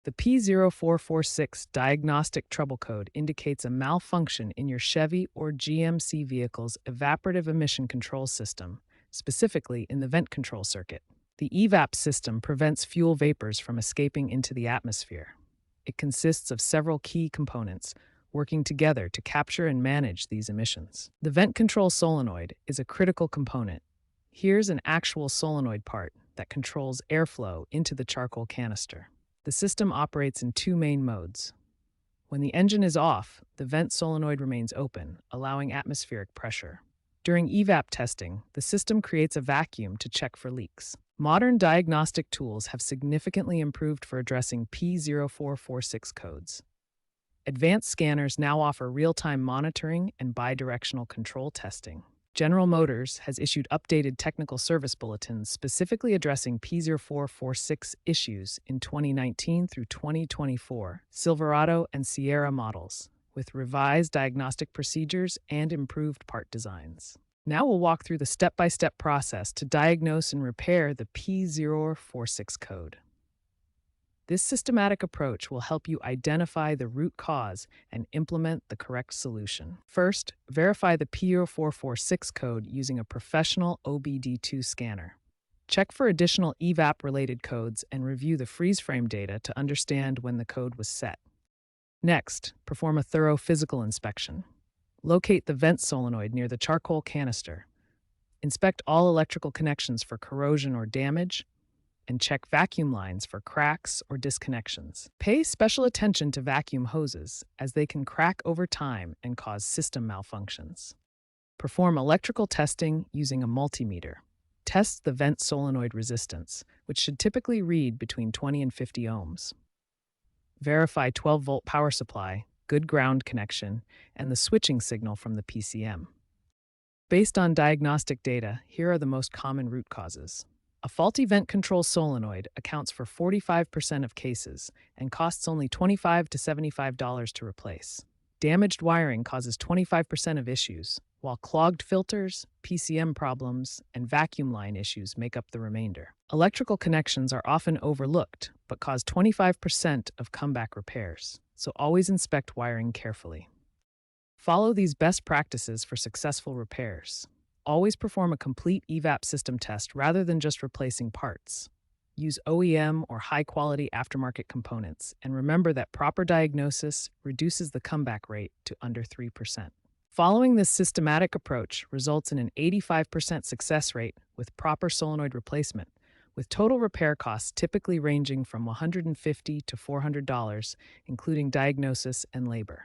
The P0446 diagnostic trouble code indicates a malfunction in your Chevy or GMC vehicle's evaporative emission control system, specifically in the vent control circuit. The EVAP system prevents fuel vapors from escaping into the atmosphere. It consists of several key components working together to capture and manage these emissions. The vent control solenoid is a critical component. Here's an actual solenoid part that controls airflow into the charcoal canister. The system operates in two main modes. When the engine is off, the vent solenoid remains open, allowing atmospheric pressure. During EVAP testing, the system creates a vacuum to check for leaks. Modern diagnostic tools have significantly improved for addressing P0446 codes. Advanced scanners now offer real-time monitoring and bidirectional control testing. General Motors has issued updated technical service bulletins specifically addressing P0446 issues in 2019 through 2024 Silverado and Sierra models, with revised diagnostic procedures and improved part designs. Now we'll walk through the step-by-step process to diagnose and repair the P0446 code. This systematic approach will help you identify the root cause and implement the correct solution. First, verify the P0446 code using a professional OBD2 scanner. Check for additional EVAP-related codes and review the freeze frame data to understand when the code was set. Next, perform a thorough physical inspection. Locate the vent solenoid near the charcoal canister. Inspect all electrical connections for corrosion or damage, and check vacuum lines for cracks or disconnections. Pay special attention to vacuum hoses, as they can crack over time and cause system malfunctions. Perform electrical testing using a multimeter. Test the vent solenoid resistance, which should typically read between 20 and 50 ohms. Verify 12-volt power supply, good ground connection, and the switching signal from the PCM. Based on diagnostic data, here are the most common root causes. A faulty vent control solenoid accounts for 45% of cases and costs only $25 to $75 to replace. Damaged wiring causes 25% of issues, while clogged filters, PCM problems, and vacuum line issues make up the remainder. Electrical connections are often overlooked, but cause 25% of comeback repairs, so always inspect wiring carefully. Follow these best practices for successful repairs. Always perform a complete EVAP system test rather than just replacing parts. Use OEM or high-quality aftermarket components, and remember that proper diagnosis reduces the comeback rate to under 3%. Following this systematic approach results in an 85% success rate with proper solenoid replacement, with total repair costs typically ranging from $150 to $400, including diagnosis and labor.